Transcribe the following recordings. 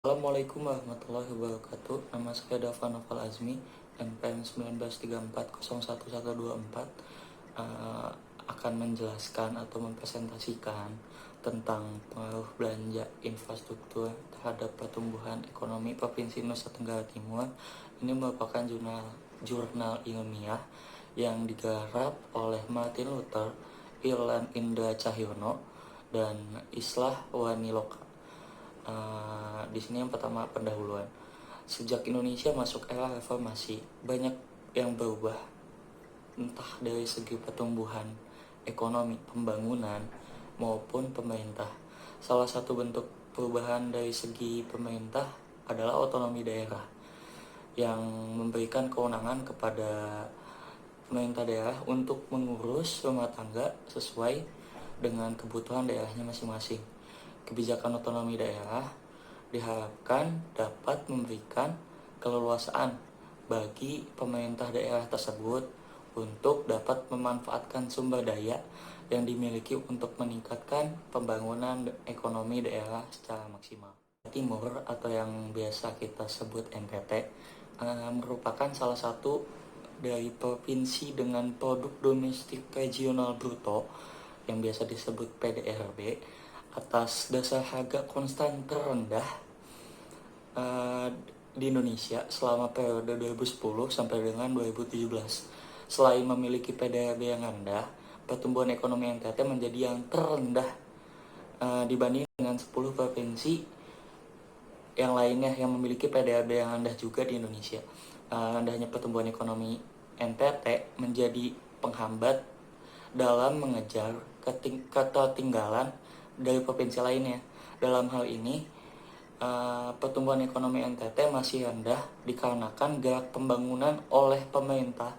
Assalamualaikum warahmatullahi wabarakatuh. Nama saya Dava Noval Azmi, NPM 1934011124. Akan menjelaskan atau mempresentasikan tentang pengaruh belanja infrastruktur terhadap pertumbuhan ekonomi Provinsi Nusa Tenggara Timur. Ini merupakan jurnal ilmiah yang digarap oleh Martin Luther, Irland Indra Cahyono, dan Islah Waniloka. Di sini yang pertama pendahuluan. Sejak Indonesia masuk era reformasi, banyak yang berubah, entah dari segi pertumbuhan ekonomi, pembangunan, maupun pemerintah. Salah satu bentuk perubahan dari segi pemerintah adalah otonomi daerah yang memberikan kewenangan kepada pemerintah daerah untuk mengurus rumah tangga sesuai dengan kebutuhan daerahnya masing-masing. Kebijakan otonomi daerah diharapkan dapat memberikan keleluasaan bagi pemerintah daerah tersebut untuk dapat memanfaatkan sumber daya yang dimiliki untuk meningkatkan pembangunan ekonomi daerah secara maksimal. Timur atau yang biasa kita sebut NTT merupakan salah satu dari provinsi dengan produk domestik regional bruto yang biasa disebut PDRB atas dasar harga konstan terendah di Indonesia selama periode 2010 sampai dengan 2017. Selain memiliki PDRB yang rendah, pertumbuhan ekonomi NTT menjadi yang terendah dibanding dengan 10 provinsi yang lainnya yang memiliki PDRB yang rendah juga di Indonesia. Rendahnya pertumbuhan ekonomi NTT menjadi penghambat dalam mengejar ketertinggalan dari provinsi lainnya. Dalam hal ini, pertumbuhan ekonomi NTT masih rendah dikarenakan gerak pembangunan oleh pemerintah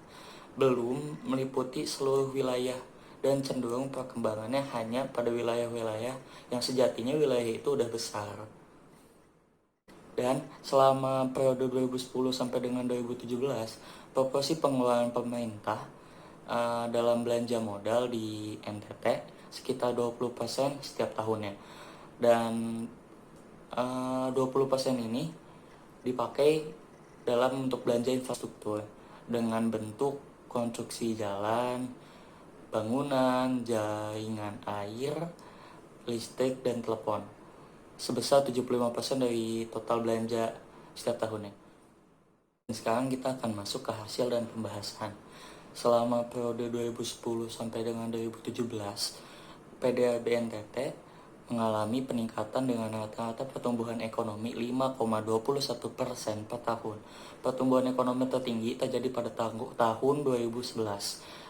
belum meliputi seluruh wilayah dan cenderung perkembangannya hanya pada wilayah-wilayah yang sejatinya wilayah itu udah besar. Dan selama periode 2010 sampai dengan 2017, proporsi pengeluaran pemerintah dalam belanja modal di NTT sekitar 20% setiap tahunnya. Dan 20% ini dipakai dalam untuk belanja infrastruktur dengan bentuk konstruksi jalan, bangunan, jaringan air, listrik, dan telepon sebesar 75% dari total belanja setiap tahunnya. Dan sekarang kita akan masuk ke hasil dan pembahasan. Selama periode 2010 sampai dengan 2017, PDRB NTT mengalami peningkatan dengan rata-rata pertumbuhan ekonomi 5,21% per tahun. Pertumbuhan ekonomi tertinggi terjadi pada tahun 2011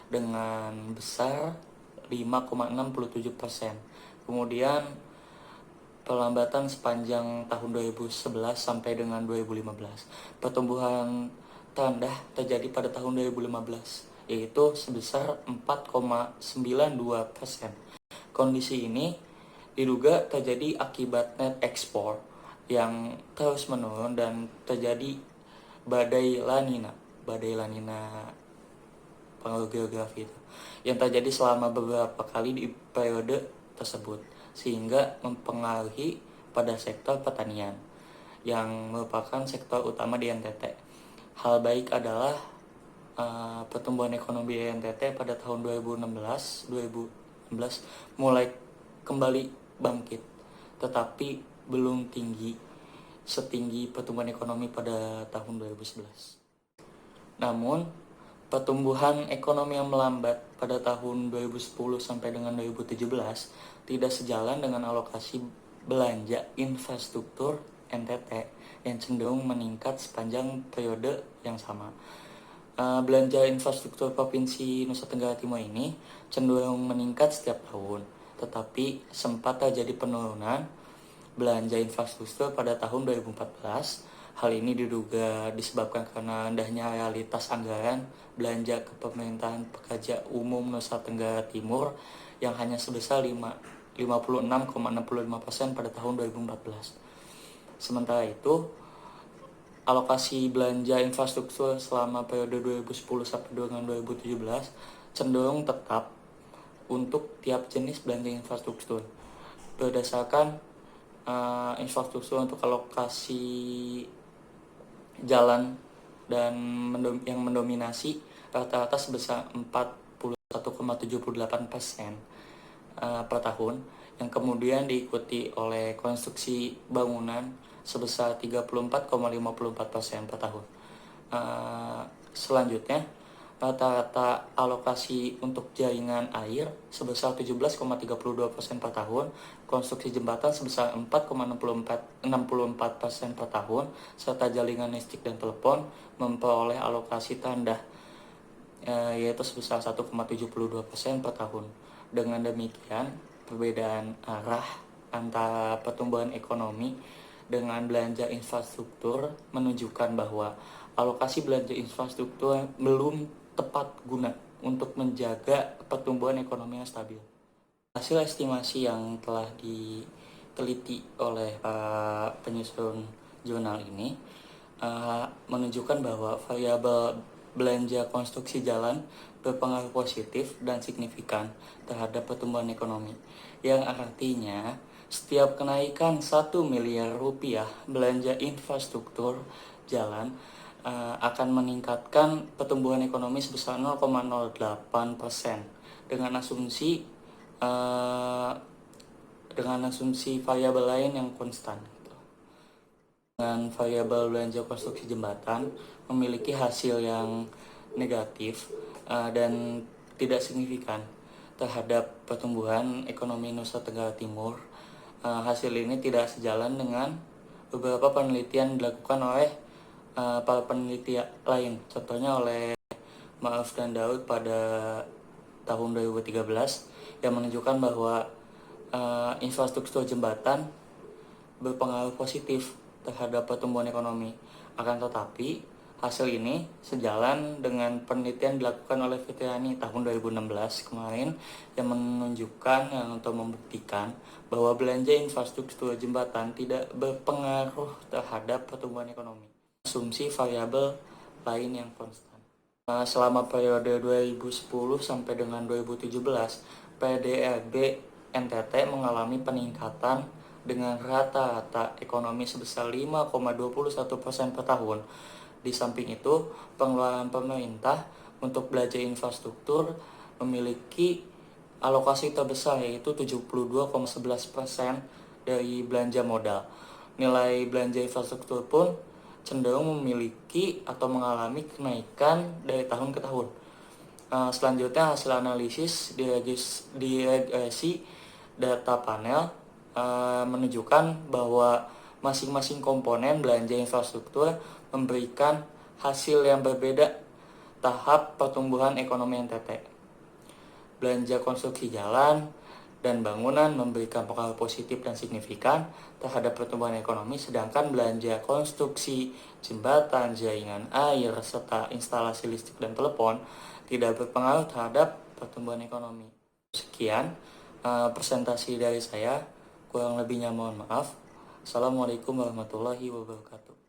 dengan besar 5,67%. Kemudian perlambatan sepanjang tahun 2011 sampai dengan 2015. Pertumbuhan terendah terjadi pada tahun 2015, yaitu sebesar 4,92%. Kondisi ini diduga terjadi akibat net ekspor yang terus menurun dan terjadi badai La Nina pengaruh geografi itu yang terjadi selama beberapa kali di periode tersebut, sehingga mempengaruhi pada sektor pertanian yang merupakan sektor utama di NTT. Hal baik adalah pertumbuhan ekonomi di NTT pada tahun 2016 mulai kembali bangkit, tetapi belum setinggi pertumbuhan ekonomi pada tahun 2011. Namun, pertumbuhan ekonomi yang melambat pada tahun 2010 sampai dengan 2017 tidak sejalan dengan alokasi belanja infrastruktur NTT yang cenderung meningkat sepanjang periode yang sama. Belanja infrastruktur Provinsi Nusa Tenggara Timur ini cenderung meningkat setiap tahun, tetapi sempat terjadi penurunan belanja infrastruktur pada tahun 2014. Hal ini diduga disebabkan karena rendahnya realitas anggaran belanja kepemerintahan pekerja umum Nusa Tenggara Timur yang hanya sebesar 56,65% pada tahun 2014. Sementara itu, alokasi belanja infrastruktur selama periode 2010 sampai dengan 2017 cenderung tetap untuk tiap jenis belanja infrastruktur berdasarkan infrastruktur untuk alokasi jalan dan yang mendominasi rata-rata sebesar 41,78% per tahun, yang kemudian diikuti oleh konstruksi bangunan sebesar 34,54% per tahun. Selanjutnya, rata-rata alokasi untuk jaringan air sebesar 17,32% per tahun, konstruksi jembatan sebesar 4,64% per tahun, serta jaringan listrik dan telepon memperoleh alokasi rendah yaitu sebesar 1,72% per tahun. Dengan demikian, perbedaan arah antara pertumbuhan ekonomi dengan belanja infrastruktur menunjukkan bahwa alokasi belanja infrastruktur belum tepat guna untuk menjaga pertumbuhan ekonomi yang stabil. Hasil estimasi yang telah diteliti oleh penyusun jurnal ini menunjukkan bahwa variabel belanja konstruksi jalan berpengaruh positif dan signifikan terhadap pertumbuhan ekonomi, yang artinya setiap kenaikan 1 miliar rupiah belanja infrastruktur jalan akan meningkatkan pertumbuhan ekonomi sebesar 0,08% dengan asumsi variabel lain yang konstan. Dengan variabel belanja konstruksi jembatan memiliki hasil yang negatif dan tidak signifikan terhadap pertumbuhan ekonomi Nusa Tenggara Timur. Hasil ini tidak sejalan dengan beberapa penelitian dilakukan oleh para peneliti lain, contohnya oleh Ma'ruf dan Daud pada tahun 2013 yang menunjukkan bahwa infrastruktur jembatan berpengaruh positif terhadap pertumbuhan ekonomi. Akan tetapi, hasil ini sejalan dengan penelitian dilakukan oleh Fitriani tahun 2016 kemarin yang menunjukkan atau membuktikan bahwa belanja infrastruktur jembatan tidak berpengaruh terhadap pertumbuhan ekonomi. Asumsi variabel lain yang konstan. Selama periode 2010 sampai dengan 2017, PDRB NTT mengalami peningkatan dengan rata-rata ekonomi sebesar 5,21% per tahun. Di samping itu, pengeluaran pemerintah untuk belanja infrastruktur memiliki alokasi terbesar, yaitu 72,11% dari belanja modal. Nilai belanja infrastruktur pun cenderung memiliki atau mengalami kenaikan dari tahun ke tahun. Selanjutnya, hasil analisis di regresi data panel menunjukkan bahwa masing-masing komponen belanja infrastruktur memberikan hasil yang berbeda tahap pertumbuhan ekonomi NTT. Belanja konstruksi jalan dan bangunan memberikan pengaruh positif dan signifikan terhadap pertumbuhan ekonomi, sedangkan belanja konstruksi jembatan, jaringan air, serta instalasi listrik dan telepon tidak berpengaruh terhadap pertumbuhan ekonomi. Sekian presentasi dari saya, kurang lebihnya mohon maaf. Assalamualaikum warahmatullahi wabarakatuh.